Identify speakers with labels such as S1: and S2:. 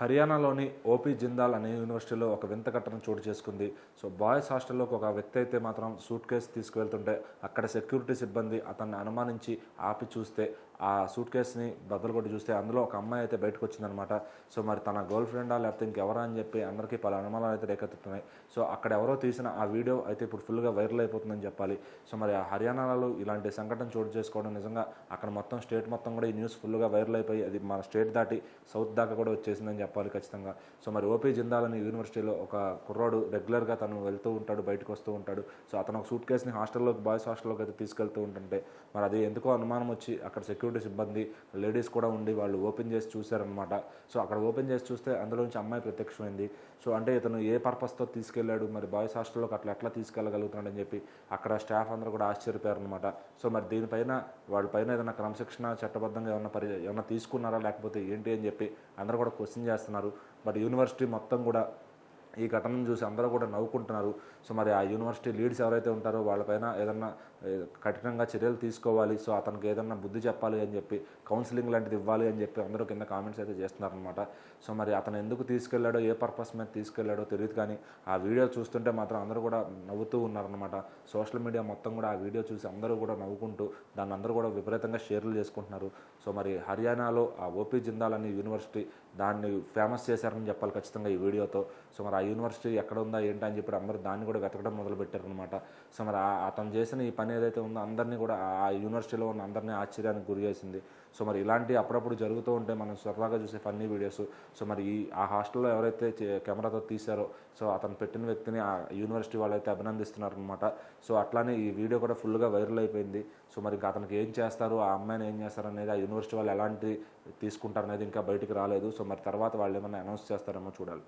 S1: హర్యానాలోని ఓపీ జిందాల్ అనే యూనివర్సిటీలో ఒక వింత ఘటన చోటు చేసుకుంది. సో బాయ్స్ హాస్టల్లోకి ఒక వ్యక్తి అయితే మాత్రం సూట్ కేసు తీసుకువెళ్తుంటే అక్కడ సెక్యూరిటీ సిబ్బంది అతన్ని అనుమానించి ఆపి చూస్తే ఆ సూట్ కేసుని బద్దలు కొట్టి చూస్తే అందులో ఒక అమ్మాయి అయితే బయటకు వచ్చిందనమాట. సో మరి తన గర్ల్ ఫ్రెండా లేకపోతే ఇంకెవరా అని చెప్పి అందరికీ పలు అనుమానాలు అయితే రేకెత్తుతున్నాయి. సో అక్కడ ఎవరో తీసిన ఆ వీడియో అయితే ఇప్పుడు ఫుల్గా వైరల్ అయిపోతుందని చెప్పాలి. సో మరి ఆ హర్యానాలో ఇలాంటి సంఘటన చోటు చేసుకోవడం నిజంగా అక్కడ మొత్తం స్టేట్ మొత్తం కూడా ఈ న్యూస్ ఫుల్గా వైరల్ అయిపోయి అది మన స్టేట్ దాటి సౌత్ దాకా కూడా వచ్చేసిందని చెప్పాలి ఖచ్చితంగా. సో మరి ఓపీ జిందాల్ అనే యూనివర్సిటీలో ఒక కుర్రాడు రెగ్యులర్గా తను వెళ్తూ ఉంటాడు, బయటకు వస్తూ ఉంటాడు. సో అతను ఒక సూట్ కేసుని హాస్టల్లోకి బాయ్స్ హాస్టల్లోకి అయితే తీసుకెళ్తూ ఉంటుంటే మరి అది ఎందుకో అనుమానం వచ్చి అక్కడ సెక్యూరిటీ సిబ్బంది లేడీస్ కూడా ఉండి వాళ్ళు ఓపెన్ చేసి చూశారనమాట. సో అక్కడ ఓపెన్ చేసి చూస్తే అందులో నుంచి అమ్మాయి ప్రత్యక్షమైంది. సో అంటే ఇతను ఏ పర్పస్తో తీసుకెళ్లాడు, మరి బాయ్స్ హాస్టల్లోకి అట్లా ఎట్లా తీసుకెళ్ళగలుగుతున్నాడని చెప్పి అక్కడ స్టాఫ్ అందరూ కూడా ఆశ్చర్యపోయారనమాట. సో మరి దీనిపైన వాళ్ళపైన ఏదైనా క్రమశిక్షణ చట్టబద్ధంగా ఏమన్నా తీసుకున్నారా లేకపోతే ఏంటి అని చెప్పి అందరూ కూడా క్వశ్చన్ చేస్తున్నారు. బట్ యూనివర్సిటీ మొత్తం కూడా ఈ ఘటనను చూసి అందరూ కూడా నవ్వుకుంటున్నారు. సో మరి ఆ యూనివర్సిటీ లీడ్స్ ఎవరైతే ఉంటారో వాళ్ళపైన ఏదన్నా కఠినంగా చర్యలు తీసుకోవాలి, సో అతనికి ఏదన్నా బుద్ధి చెప్పాలి అని చెప్పి కౌన్సిలింగ్ లాంటిది ఇవ్వాలి అని చెప్పి అందరూ కింద కామెంట్స్ అయితే చేస్తున్నారనమాట. సో మరి అతను ఎందుకు తీసుకెళ్లాడో, ఏ పర్పస్ మీద తీసుకెళ్లాడో తెలియదు, కానీ ఆ వీడియో చూస్తుంటే మాత్రం అందరూ కూడా నవ్వుతూ ఉన్నారనమాట. సోషల్ మీడియా మొత్తం కూడా ఆ వీడియో చూసి అందరూ కూడా నవ్వుకుంటూ దాన్ని అందరూ కూడా విపరీతంగా షేర్లు చేసుకుంటున్నారు. సో మరి హర్యానాలో ఆ ఓపీ జిందాల్ అనే యూనివర్సిటీ దాన్ని ఫేమస్ చేశారని చెప్పాలి ఖచ్చితంగా ఈ వీడియోతో. సో మరి ఆ యూనివర్సిటీ ఎక్కడ ఉందా ఏంటి అని చెప్పి అందరూ దాన్ని కూడా వెతకడం మొదలుపెట్టారనమాట. సో మరి అతను చేసిన ఈ పని ఏదైతే ఉందో అందరినీ కూడా ఆ యూనివర్సిటీలో ఉన్న అందరినీ ఆశ్చర్యానికి గురి చేసింది. సో మరి ఇలాంటి అప్పుడప్పుడు జరుగుతూ ఉంటే మనం సరదాగా చూసే ఫన్నీ వీడియోస్. సో మరి ఆ హాస్టల్లో ఎవరైతే కెమెరాతో తీశారో సో అతను పెట్టిన వ్యక్తిని ఆ యూనివర్సిటీ వాళ్ళైతే అభినందిస్తున్నారనమాట. సో అట్లానే ఈ వీడియో కూడా ఫుల్గా వైరల్ అయిపోయింది. సో మరి ఇంకా అతనికి ఏం చేస్తారు, ఆ అమ్మాయిని ఏం చేస్తారు అనేది, ఆ యూనివర్సిటీ వాళ్ళు ఎలాంటి తీసుకుంటారు అనేది ఇంకా బయటికి రాలేదు. సో మరి తర్వాత వాళ్ళు ఏమైనా అనౌన్స్ చేస్తారేమో చూడాలి.